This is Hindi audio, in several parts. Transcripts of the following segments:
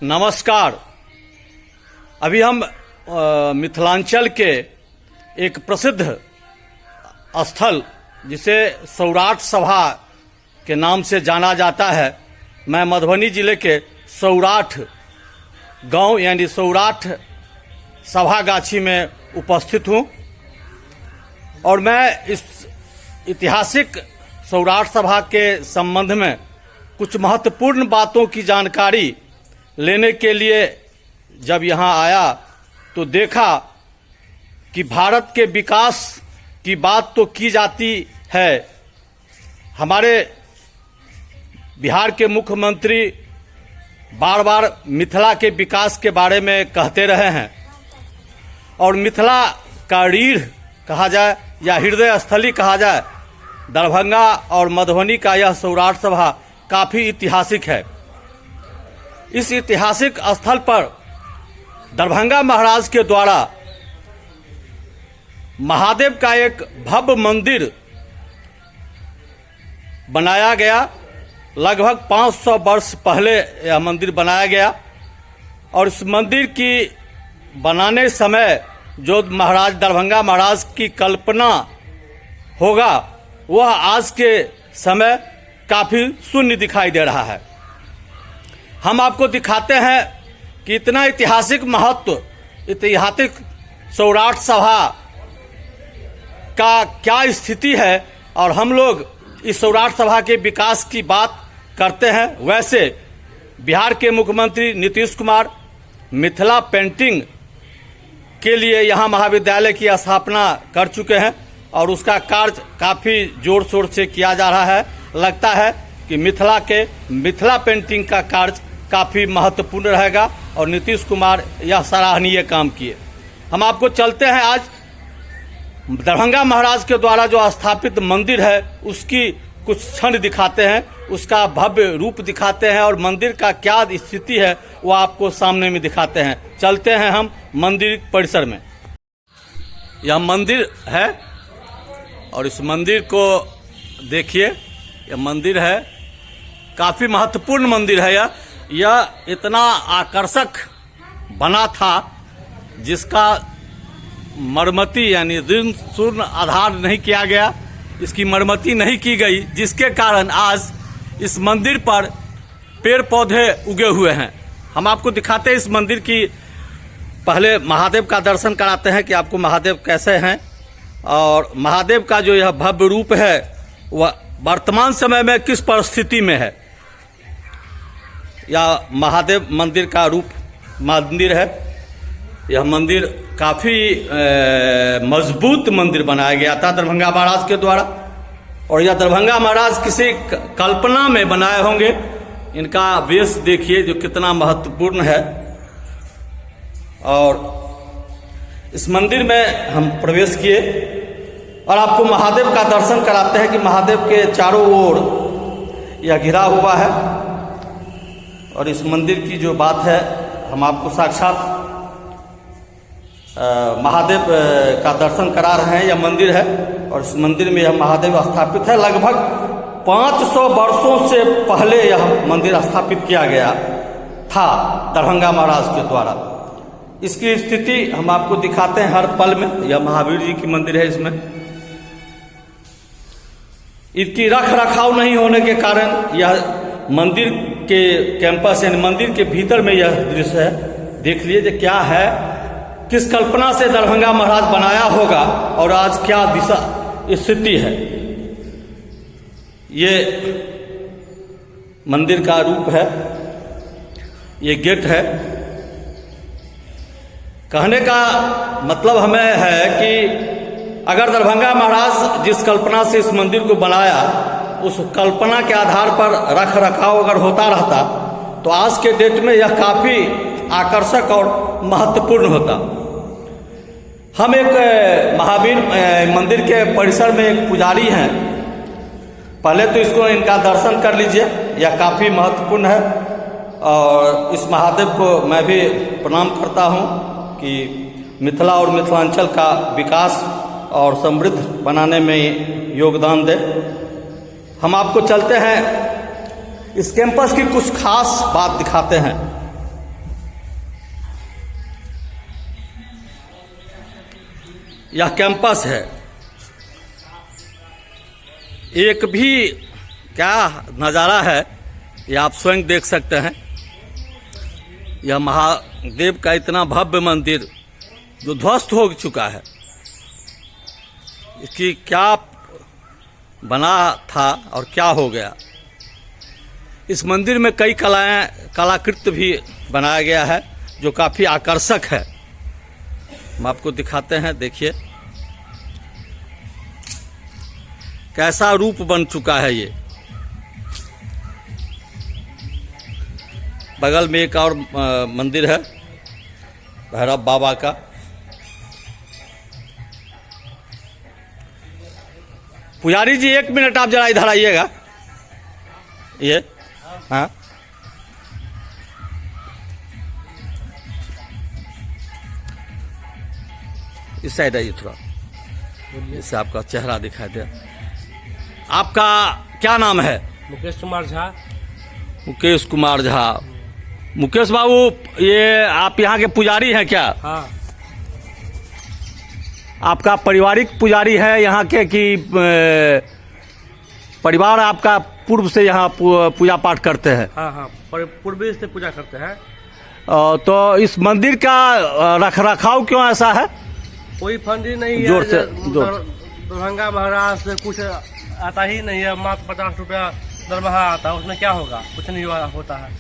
नमस्कार। अभी हम मिथिलांचल के एक प्रसिद्ध स्थल जिसे सौराठ सभा के नाम से जाना जाता है, मैं मधुबनी जिले के सौराठ गांव यानी सौराठ सभागाछी में उपस्थित हूं और मैं इस ऐतिहासिक सौराठ सभा के संबंध में कुछ महत्वपूर्ण बातों की जानकारी लेने के लिए जब यहाँ आया तो देखा कि भारत के विकास की बात तो की जाती है। हमारे बिहार के मुख्यमंत्री बार बार मिथिला के विकास के बारे में कहते रहे हैं और मिथिला का रीढ़ कहा जाए या हृदय स्थली कहा जाए, दरभंगा और मधुबनी का यह सौराठ सभा काफ़ी ऐतिहासिक है। इस ऐतिहासिक स्थल पर दरभंगा महाराज के द्वारा महादेव का एक भव्य मंदिर बनाया गया। लगभग 500 वर्ष पहले यह मंदिर बनाया गया और इस मंदिर की बनाने समय जो महाराज दरभंगा महाराज की कल्पना होगा वह आज के समय काफ़ी शून्य दिखाई दे रहा है। हम आपको दिखाते हैं कि इतना ऐतिहासिक महत्व, ऐतिहासिक सौराठ सभा का क्या स्थिति है और हम लोग इस सौराठ सभा के विकास की बात करते हैं। वैसे बिहार के मुख्यमंत्री नीतीश कुमार मिथिला पेंटिंग के लिए यहाँ महाविद्यालय की स्थापना कर चुके हैं और उसका कार्य काफ़ी जोर शोर से किया जा रहा है। लगता है कि मिथिला पेंटिंग का कार्य काफ़ी महत्वपूर्ण रहेगा और नीतीश कुमार यह सराहनीय काम किए। हम आपको चलते हैं आज दरभंगा महाराज के द्वारा जो स्थापित मंदिर है उसकी कुछ क्षण दिखाते हैं, उसका भव्य रूप दिखाते हैं और मंदिर का क्या स्थिति है वो आपको सामने में दिखाते हैं। चलते हैं हम मंदिर परिसर में। यह मंदिर है और इस मंदिर को देखिए, यह मंदिर है, काफ़ी महत्वपूर्ण मंदिर है। यह इतना आकर्षक बना था जिसका मरम्मती यानी ऋण शून्य आधार नहीं किया गया, इसकी मरम्मती नहीं की गई, जिसके कारण आज इस मंदिर पर पेड़ पौधे उगे हुए हैं। हम आपको दिखाते हैं इस मंदिर की, पहले महादेव का दर्शन कराते हैं कि आपको महादेव कैसे हैं और महादेव का जो यह भव्य रूप है वह वर्तमान समय में किस परिस्थिति में है। यह महादेव मंदिर का रूप मंदिर है। यह मंदिर काफ़ी मजबूत मंदिर बनाया गया था दरभंगा महाराज के द्वारा और यह दरभंगा महाराज किसी कल्पना में बनाए होंगे। इनका वेश देखिए जो कितना महत्वपूर्ण है। और इस मंदिर में हम प्रवेश किए और आपको महादेव का दर्शन कराते हैं कि महादेव के चारों ओर यह घिरा हुआ है और इस मंदिर की जो बात है हम आपको साक्षात महादेव का दर्शन करा रहे हैं। यह मंदिर है और इस मंदिर में यह महादेव स्थापित है। लगभग 500 वर्षों से पहले यह मंदिर स्थापित किया गया था दरभंगा महाराज के द्वारा। इसकी स्थिति हम आपको दिखाते हैं हर पल में। यह महावीर जी की मंदिर है। इसमें इसकी रख रखाव नहीं होने के कारण यह मंदिर के कैंपस यानी मंदिर के भीतर में यह दृश्य है। देख लीजिए क्या है, किस कल्पना से दरभंगा महाराज बनाया होगा और आज क्या दिशा स्थिति है। ये मंदिर का रूप है, ये गेट है। कहने का मतलब हमें है कि अगर दरभंगा महाराज जिस कल्पना से इस मंदिर को बनाया उस कल्पना के आधार पर रख रखाव अगर होता रहता तो आज के डेट में यह काफ़ी आकर्षक और महत्वपूर्ण होता। हम एक महावीर मंदिर के परिसर में एक पुजारी हैं, पहले तो इसको इनका दर्शन कर लीजिए, यह काफ़ी महत्वपूर्ण है और इस महादेव को मैं भी प्रणाम करता हूँ कि मिथिला और मिथिलांचल का विकास और समृद्ध बनाने में योगदान दे। हम आपको चलते हैं इस कैंपस की कुछ खास बात दिखाते हैं। यह कैंपस है। एक भी क्या नज़ारा है ये आप स्वयं देख सकते हैं। यह महादेव का इतना भव्य मंदिर जो ध्वस्त हो चुका है, इसकी क्या बना था और क्या हो गया। इस मंदिर में कई कलाकृति भी बनाया गया है जो काफ़ी आकर्षक है। हम आपको दिखाते हैं, देखिए कैसा रूप बन चुका है ये। बगल में एक और मंदिर है भैरव बाबा का। पुजारी जी 1 मिनट आप जरा इधर आइएगा। ये हाँ, इस साइड आइए थोड़ा, इससे आपका चेहरा दिखाई दे। आपका क्या नाम है? मुकेश कुमार झा। मुकेश कुमार झा। मुकेश बाबू, ये आप यहाँ के पुजारी हैं क्या? हाँ। आपका पारिवारिक पुजारी है यहाँ के कि परिवार आपका पूर्व से यहाँ पूजा पाठ करते हैं? हाँ, पूर्वी से पूजा करते हैं। तो इस मंदिर का रखरखाव क्यों ऐसा है? कोई फंड ही नहीं है। जोर से दरभंगा महाराज से कुछ आता ही नहीं है। मात्र 50 रुपया दरमाहा आता है, उसमें क्या होगा? कुछ नहीं होता है।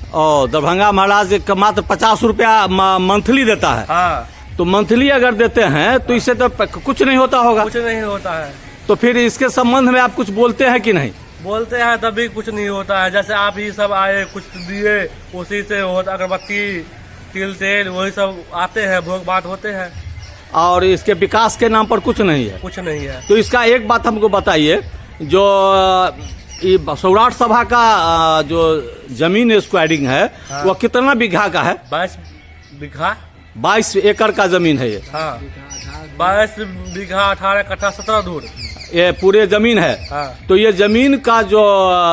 दरभंगा महाराज का मात्र 50 रुपया मंथली देता है। हाँ। तो मंथली अगर देते हैं तो इससे तो कुछ नहीं होता होगा। कुछ नहीं होता है। तो फिर इसके संबंध में आप कुछ बोलते हैं कि नहीं? बोलते हैं तभी कुछ नहीं होता है। जैसे आप ही सब आए, कुछ दिए, उसी से होता। अगरबत्ती, तिल तेल वही सब आते हैं, भोग बात होते हैं। और इसके विकास के नाम पर कुछ नहीं है? कुछ नहीं है। तो इसका एक बात हमको बताइए, जो सौराठ सभा का जो जमीन स्क्वायरिंग है, हाँ। वह कितना बीघा का है? 22 बीघा। 22 एकड़ का जमीन है ये। हाँ, 22 बीघा 18 कट्ठा 17 धूर ये पूरे जमीन है। हाँ। तो ये जमीन का जो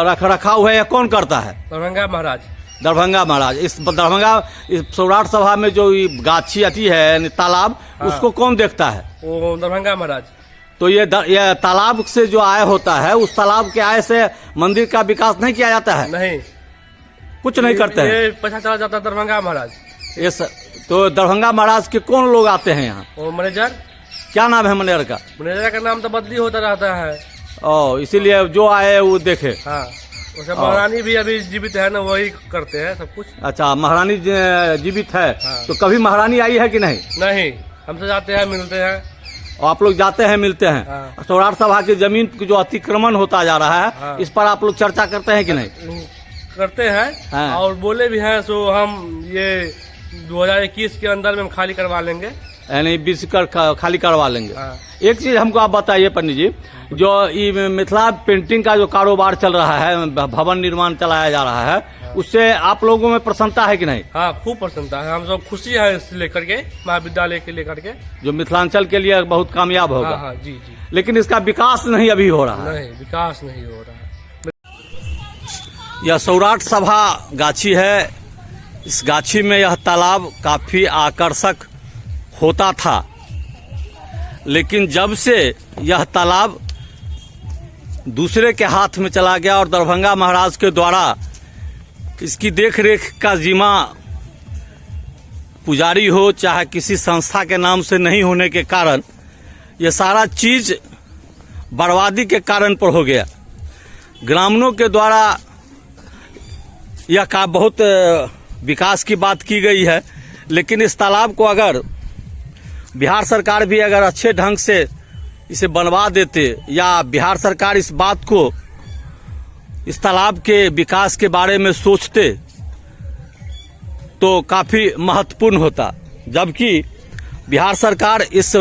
रखरखाव है, ये कौन करता है? दरभंगा महाराज। दरभंगा महाराज। इस सौराठ सभा में जो गाछी आती है, तालाब, हाँ। उसको कौन देखता है? वो दरभंगा महाराज। तो ये तालाब से जो आय होता है, उस तालाब के आय से मंदिर का विकास नहीं किया जाता है? नहीं, कुछ नहीं करते हैं। ये पैसा चला जाता है दरभंगा महाराज। तो दरभंगा महाराज के कौन लोग आते हैं यहाँ? वो मैनेजर। क्या नाम है मैनेजर का? मैनेजर का नाम तो बदली होता रहता है। इसीलिए जो आए वो देखे। हाँ। उसे महारानी भी अभी जीवित है ना, वही करते हैं सब कुछ। अच्छा, महारानी जीवित है। हाँ। तो कभी महारानी आई है कि नहीं? नहीं, हमसे जाते हैं, मिलते हैं। और आप लोग जाते हैं, मिलते हैं। हाँ। सौराठ सभा की जमीन की जो अतिक्रमण होता जा रहा है, हाँ। इस पर आप लोग चर्चा करते हैं कि नहीं? करते हैं। हाँ। और बोले भी हैं, सो हम ये 2021 के अंदर में हम खाली करवा लेंगे, यानी 20 खाली करवा लेंगे। हाँ। एक चीज हमको आप बताइए पंडित जी, जो ये मिथिला पेंटिंग का जो कारोबार चल रहा है, भवन निर्माण चलाया जा रहा है, उससे आप लोगों में प्रसन्नता है कि नहीं? हाँ, खूब प्रसन्नता है। हम सब खुशी है इस लेकर के, महाविद्यालय के लेकर के, जो मिथिलांचल के लिए बहुत कामयाब होगा। हाँ, जी जी। लेकिन इसका विकास नहीं अभी हो रहा है। नहीं, विकास नहीं हो रहा है। यह सौराठ सभा गाछी है। इस गाछी में यह तालाब काफी आकर्षक होता था, लेकिन जब से यह तालाब दूसरे के हाथ में चला गया और दरभंगा महाराज के द्वारा इसकी देखरेख का जिम्मा पुजारी हो चाहे किसी संस्था के नाम से नहीं होने के कारण यह सारा चीज बर्बादी के कारण पर हो गया। ग्रामीणों के द्वारा यह का बहुत विकास की बात की गई है, लेकिन इस तालाब को अगर बिहार सरकार भी अगर अच्छे ढंग से इसे बनवा देते, या बिहार सरकार इस बात को, इस तालाब के विकास के बारे में सोचते, तो काफ़ी महत्वपूर्ण होता। जबकि बिहार सरकार इस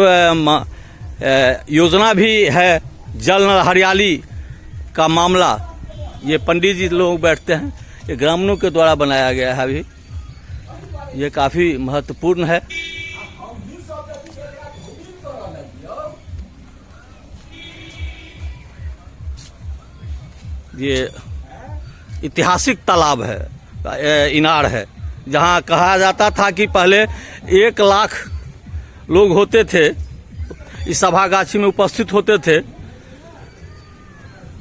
योजना भी है जल हरियाली का मामला, ये पंडित जी लोग बैठते हैं, ये ग्रामीणों के द्वारा बनाया गया है। अभी ये काफ़ी महत्वपूर्ण है। ये ऐतिहासिक तालाब है, इनार है, जहाँ कहा जाता था कि पहले 1 लाख लोग होते थे। इस सभागाछी में उपस्थित होते थे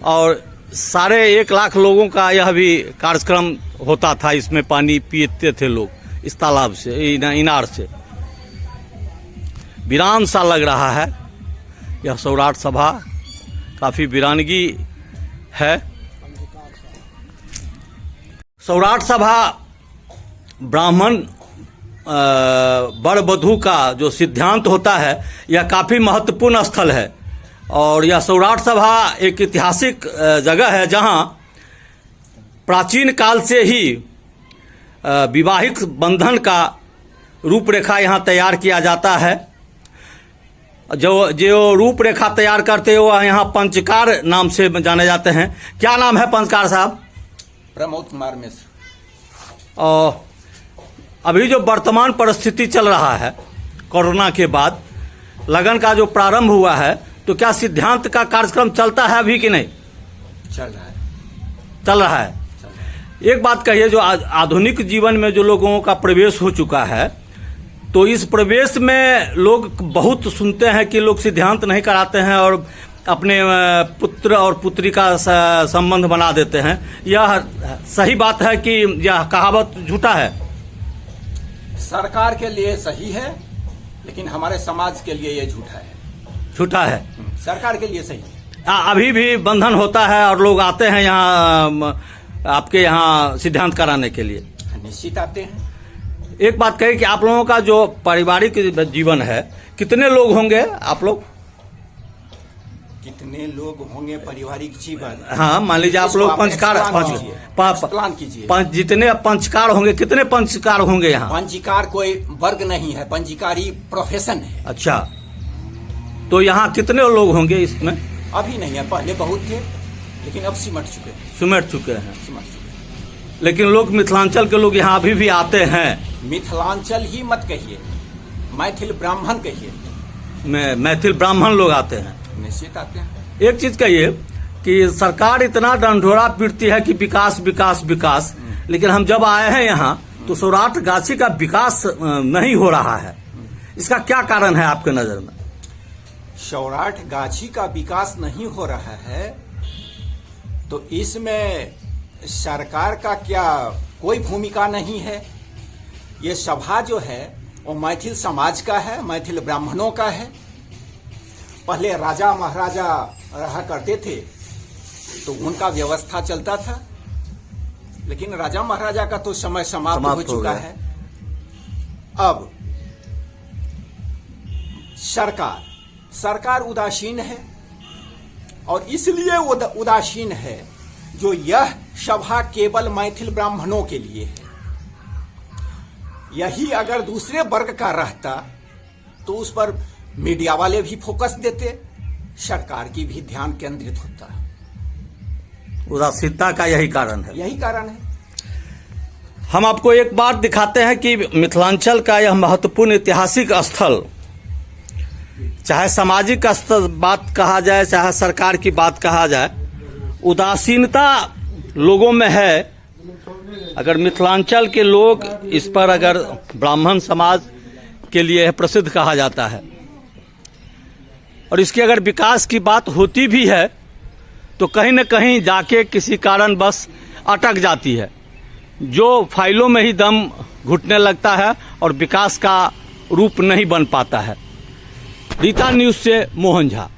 और 1.5 लाख लोगों का यह भी कार्यक्रम होता था। इसमें पानी पीते थे लोग इस तालाब से, इनार से। वीरान सा लग रहा है यह सौराठ सभा, काफ़ी वीरानगी है। सौराठ सभा ब्राह्मण वर वधू का जो सिद्धांत होता है यह काफ़ी महत्वपूर्ण स्थल है। और यह सौराठ सभा एक ऐतिहासिक जगह है जहां प्राचीन काल से ही वैवाहिक बंधन का रूपरेखा यहां तैयार किया जाता है। जो रूपरेखा तैयार करते हैं वो यहाँ पंचकार नाम से जाने जाते हैं। क्या नाम है पंचकार साहब? प्रमोद कुमार मिश्र। और अभी जो वर्तमान परिस्थिति चल रहा है कोरोना के बाद, लगन का जो प्रारंभ हुआ है, तो क्या सिद्धांत का कार्यक्रम चलता है अभी कि नहीं? चल रहा है। चल रहा है। एक बात कहिए, जो आधुनिक जीवन में जो लोगों का प्रवेश हो चुका है, तो इस प्रवेश में लोग बहुत सुनते हैं कि लोग सिद्धांत नहीं कराते हैं और अपने पुत्र और पुत्री का संबंध बना देते हैं। यह सही बात है कि यह कहावत झूठा है? सरकार के लिए सही है, लेकिन हमारे समाज के लिए ये झूठा है। झूठा है। सरकार के लिए सही है। अभी भी बंधन होता है और लोग आते हैं यहाँ आपके यहाँ सिद्धांत कराने के लिए? निश्चित आते हैं। एक बात कही कि आप लोगों का जो पारिवारिक जीवन है, कितने लोग होंगे आप लोग? कितने लोग होंगे पारिवारिक जीवन? हाँ, मान लीजिए आप लोग पंचकार जितने पंचकार होंगे, कितने पंचकार होंगे यहाँ? पंचकार कोई वर्ग नहीं है, पंचकारी प्रोफेशन है। अच्छा, तो यहाँ कितने लोग होंगे इसमें? अभी नहीं है, पहले बहुत थे, लेकिन अब सिमट चुके हैं। लेकिन लोग मिथिलांचल के लोग यहाँ अभी भी आते हैं। मिथिलांचल ही मत कहिए, मैथिल ब्राह्मण कहिए। मैथिल ब्राह्मण लोग आते हैं। निश्चित आते हैं। एक चीज कहिए कि सरकार इतना डंडोरा पीटती है कि विकास विकास विकास, लेकिन हम जब आए हैं यहाँ तो सौराठ गाछी का विकास नहीं हो रहा है। इसका क्या कारण है आपके नजर में? सौराठ गाछी का विकास नहीं हो रहा है तो इसमें सरकार का क्या कोई भूमिका नहीं है। ये सभा जो है वो मैथिल समाज का है, मैथिल ब्राह्मणों का है। पहले राजा महाराजा रहा करते थे तो उनका व्यवस्था चलता था, लेकिन राजा महाराजा का तो समय समाप्त हो चुका है। अब सरकार उदासीन है, और इसलिए उदासीन है जो यह सभा केवल मैथिल ब्राह्मणों के लिए है। यही अगर दूसरे वर्ग का रहता तो उस पर मीडिया वाले भी फोकस देते, सरकार की भी ध्यान केंद्रित होता। उदासीनता का यही कारण है। यही कारण है। हम आपको एक बात दिखाते हैं कि मिथिलांचल का यह महत्वपूर्ण ऐतिहासिक स्थल, चाहे सामाजिक स्तर बात कहा जाए, चाहे सरकार की बात कहा जाए, उदासीनता लोगों में है। अगर मिथिलांचल के लोग इस पर, अगर ब्राह्मण समाज के लिए प्रसिद्ध कहा जाता है, और इसके अगर विकास की बात होती भी है तो कहीं न कहीं जाके किसी कारण बस अटक जाती है, जो फाइलों में ही दम घुटने लगता है और विकास का रूप नहीं बन पाता है। रीता न्यूज़ से मोहन झा।